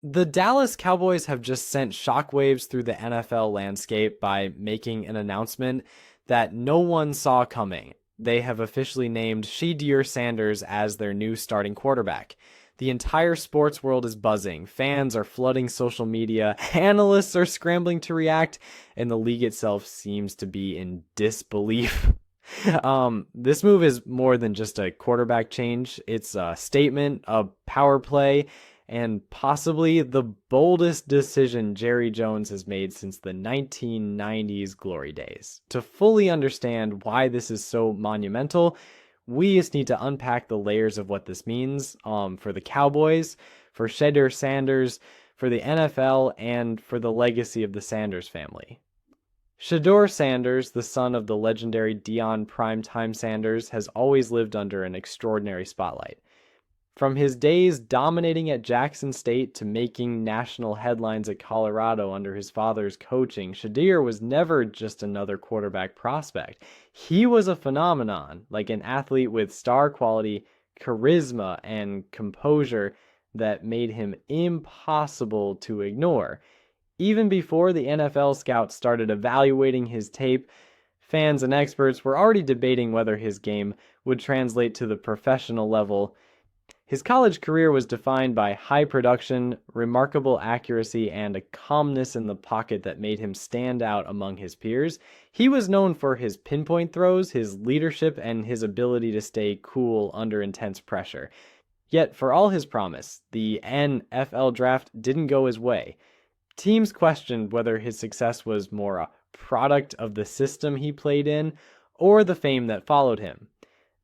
The Dallas Cowboys have just sent shockwaves through the NFL landscape by making an announcement that no one saw coming. They have officially named Shedeur Sanders as their new starting quarterback. The entire sports world is buzzing. Fans are flooding social media, analysts are scrambling to react, and the league itself seems to be in disbelief. This move is more than just a quarterback change. It's a statement, a power play, and possibly the boldest decision Jerry Jones has made since the 1990s glory days. To fully understand why this is so monumental, we just need to unpack the layers of what this means for the Cowboys, for Shedeur Sanders, for the NFL, and for the legacy of the Sanders family. Shedeur Sanders, the son of the legendary Deion Primetime Sanders, has always lived under an extraordinary spotlight. From his days dominating at Jackson State to making national headlines at Colorado under his father's coaching, Shedeur was never just another quarterback prospect. He was a phenomenon, like an athlete with star quality, charisma, and composure that made him impossible to ignore. Even before the NFL scouts started evaluating his tape, fans and experts were already debating whether his game would translate to the professional level. His college career was defined by high production, remarkable accuracy, and a calmness in the pocket that made him stand out among his peers. He was known for his pinpoint throws, his leadership, and his ability to stay cool under intense pressure. Yet, for all his promise, the NFL draft didn't go his way. Teams questioned whether his success was more a product of the system he played in or the fame that followed him.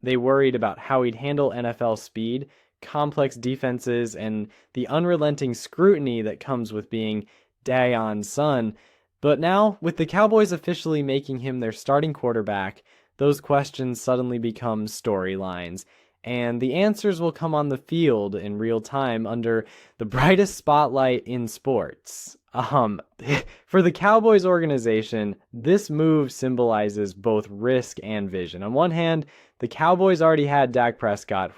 They worried about how he'd handle NFL speed, complex defenses, and the unrelenting scrutiny that comes with being Dion's son. But now, with the Cowboys officially making him their starting quarterback, those questions suddenly become storylines, and the answers will come on the field in real time under the brightest spotlight in sports. For the Cowboys organization, this move symbolizes both risk and vision. On one hand, the Cowboys already had Dak Prescott,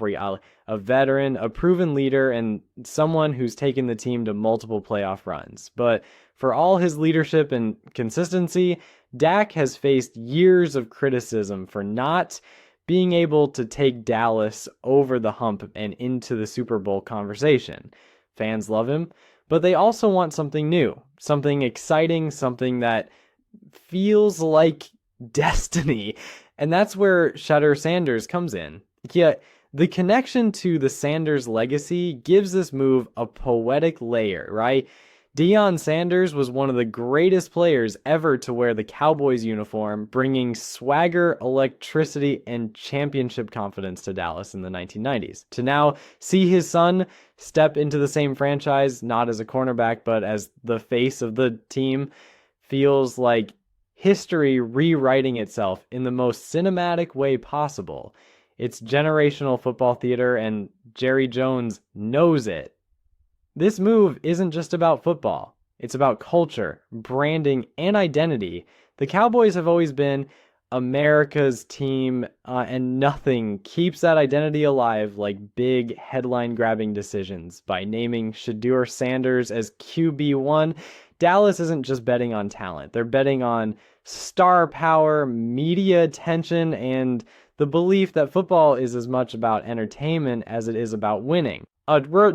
a veteran, a proven leader, and someone who's taken the team to multiple playoff runs. But for all his leadership and consistency, Dak has faced years of criticism for not being able to take Dallas over the hump and into the Super Bowl conversation. Fans love him, but they also want something new, something exciting, something that feels like destiny. And that's where Shedeur Sanders comes in. Yeah, the connection to the Sanders legacy gives this move a poetic layer, right? Deion Sanders was one of the greatest players ever to wear the Cowboys uniform, bringing swagger, electricity, and championship confidence to Dallas in the 1990s. To now see his son step into the same franchise, not as a cornerback, but as the face of the team, feels like history rewriting itself in the most cinematic way possible. It's generational football theater, and Jerry Jones knows it. This move isn't just about football. It's about culture, branding, and identity. The Cowboys have always been America's team, and nothing keeps that identity alive like big headline-grabbing decisions. By naming Shedeur Sanders as QB1, Dallas isn't just betting on talent. They're betting on star power, media attention, and the belief that football is as much about entertainment as it is about winning.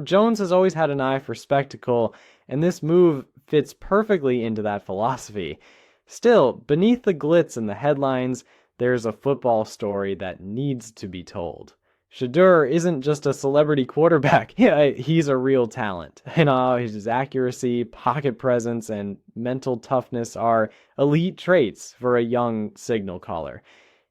Jones has always had an eye for spectacle, and this move fits perfectly into that philosophy. Still, beneath the glitz and the headlines, there's a football story that needs to be told. Shedeur isn't just a celebrity quarterback. Yeah, he's a real talent. And his accuracy, pocket presence, and mental toughness are elite traits for a young signal caller.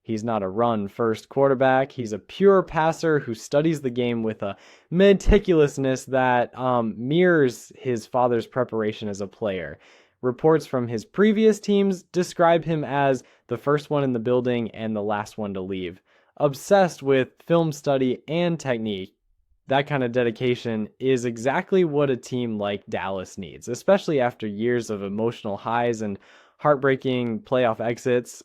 He's not a run-first quarterback. He's a pure passer who studies the game with a meticulousness that mirrors his father's preparation as a player. Reports from his previous teams describe him as the first one in the building and the last one to leave. Obsessed with film study and technique, that kind of dedication is exactly what a team like Dallas needs, especially after years of emotional highs and heartbreaking playoff exits.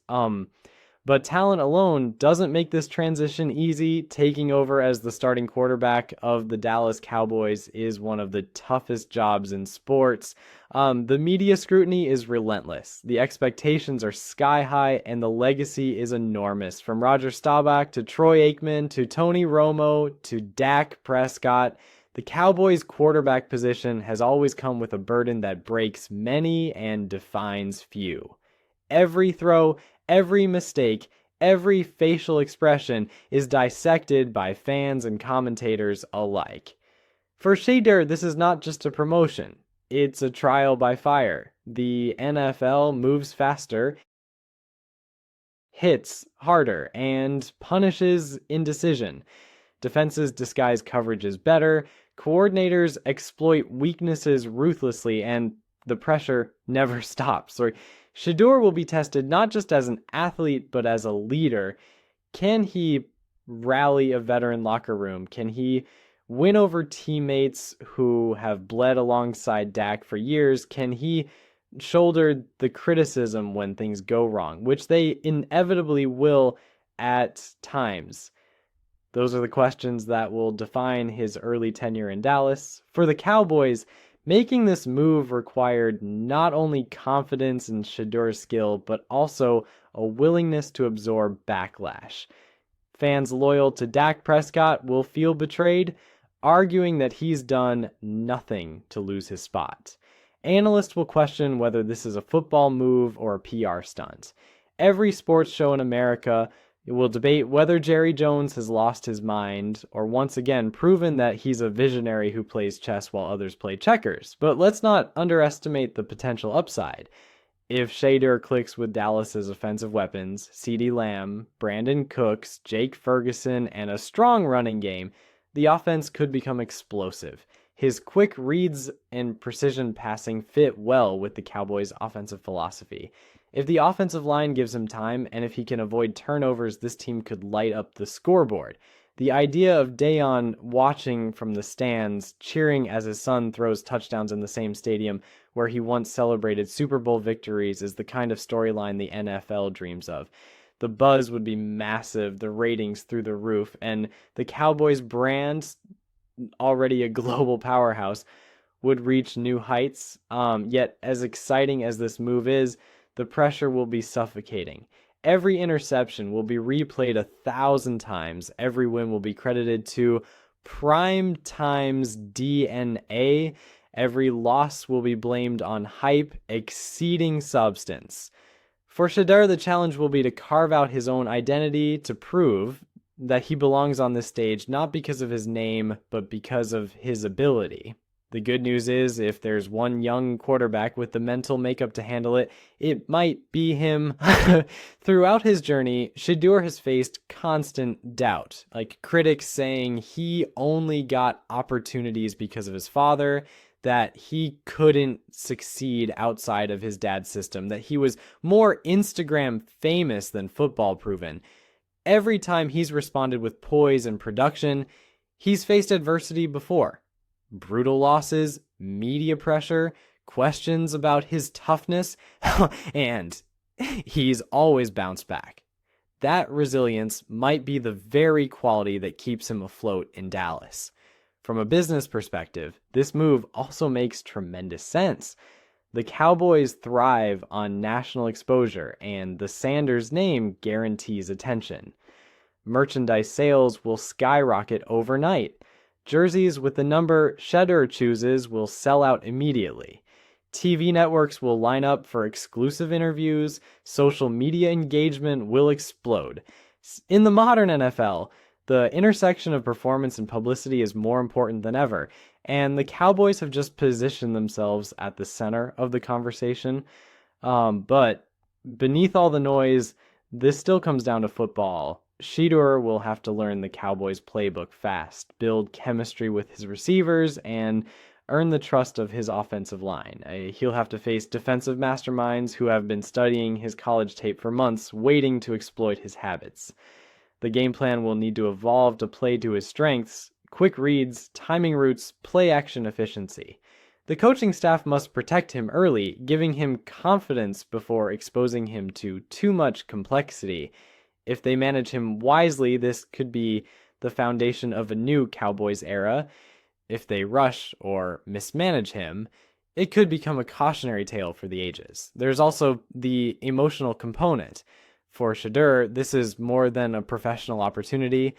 But talent alone doesn't make this transition easy. Taking over as the starting quarterback of the Dallas Cowboys is one of the toughest jobs in sports. The media scrutiny is relentless. The expectations are sky high, and the legacy is enormous. From Roger Staubach to Troy Aikman to Tony Romo to Dak Prescott, the Cowboys' quarterback position has always come with a burden that breaks many and defines few. Every throw, every mistake, every facial expression is dissected by fans and commentators alike. For Shedeur, this is not just a promotion. It's a trial by fire. The NFL moves faster, hits harder, and punishes indecision. Defenses disguise coverages better, coordinators exploit weaknesses ruthlessly, and the pressure never stops. Shedeur will be tested not just as an athlete, but as a leader. Can he rally a veteran locker room? Can he win over teammates who have bled alongside Dak for years? Can he shoulder the criticism when things go wrong, which they inevitably will at times? Those are the questions that will define his early tenure in Dallas. For the Cowboys, making this move required not only confidence in Shedeur's skill, but also a willingness to absorb backlash. Fans loyal to Dak Prescott will feel betrayed, arguing that he's done nothing to lose his spot. Analysts will question whether this is a football move or a PR stunt. Every sports show in America will debate whether Jerry Jones has lost his mind or once again proven that he's a visionary who plays chess while others play checkers. But let's not underestimate the potential upside. If Shedeur clicks with Dallas's offensive weapons, CeeDee Lamb, Brandon Cooks, Jake Ferguson, and a strong running game, the offense could become explosive. His quick reads and precision passing fit well with the Cowboys' offensive philosophy. If the offensive line gives him time, and if he can avoid turnovers, this team could light up the scoreboard. The idea of Dayon watching from the stands, cheering as his son throws touchdowns in the same stadium where he once celebrated Super Bowl victories is the kind of storyline the NFL dreams of. The buzz would be massive, the ratings through the roof, and the Cowboys brand, already a global powerhouse, would reach new heights. Yet, as exciting as this move is, the pressure will be suffocating. Every interception will be replayed 1,000 times. Every win will be credited to prime times DNA. Every loss will be blamed on hype exceeding substance. For Shedeur, the challenge will be to carve out his own identity, to prove that he belongs on this stage not because of his name, but because of his ability. The good news is, if there's one young quarterback with the mental makeup to handle it, it might be him. Throughout his journey, Shedeur has faced constant doubt, like critics saying he only got opportunities because of his father, that he couldn't succeed outside of his dad's system, that he was more Instagram famous than football proven. Every time he's responded with poise and production, he's faced adversity before. Brutal losses, media pressure, questions about his toughness, and he's always bounced back. That resilience might be the very quality that keeps him afloat in Dallas. From a business perspective, this move also makes tremendous sense. The Cowboys thrive on national exposure, and the Sanders name guarantees attention. Merchandise sales will skyrocket overnight. Jerseys with the number Shedeur chooses will sell out immediately. TV networks will line up for exclusive interviews. Social media engagement will explode. In the modern NFL, the intersection of performance and publicity is more important than ever, and the Cowboys have just positioned themselves at the center of the conversation. But beneath all the noise, this still comes down to football. Shedeur will have to learn the Cowboys playbook fast, build chemistry with his receivers, and earn the trust of his offensive line. He'll have to face defensive masterminds who have been studying his college tape for months, waiting to exploit his habits. The game plan will need to evolve to play to his strengths: quick reads, timing routes, play action efficiency. The coaching staff must protect him early, giving him confidence before exposing him to too much complexity. If they manage him wisely, this could be the foundation of a new Cowboys era. If they rush or mismanage him, it could become a cautionary tale for the ages. There's also the emotional component. For Shedeur, this is more than a professional opportunity.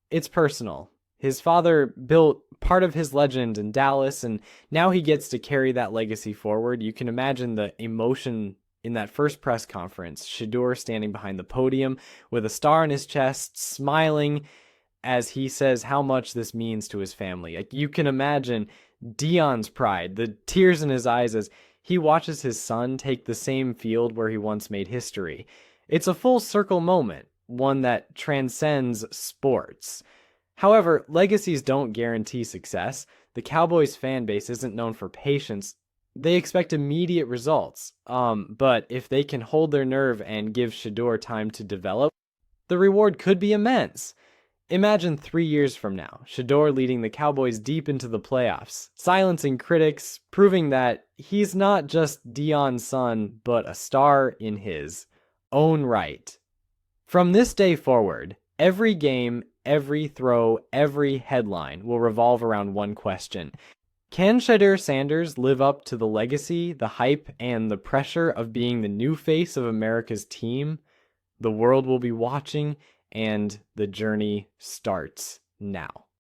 It's personal. His father built part of his legend in Dallas, and now he gets to carry that legacy forward. You can imagine the emotion in that first press conference. Shedeur standing behind the podium with a star on his chest, smiling as he says how much this means to his family. Like, you can imagine Dion's pride, the tears in his eyes as he watches his son take the same field where he once made history. It's a full circle moment, one that transcends sports. However, legacies don't guarantee success. The Cowboys fan base isn't known for patience. They expect immediate results. But if they can hold their nerve and give Shedeur time to develop, the reward could be immense. Imagine 3 years from now, Shedeur leading the Cowboys deep into the playoffs, silencing critics, proving that he's not just Dion's son, but a star in his own right. From this day forward, every game, every throw, every headline will revolve around one question. Can Shedeur Sanders live up to the legacy, the hype, and the pressure of being the new face of America's team? The world will be watching, and the journey starts now.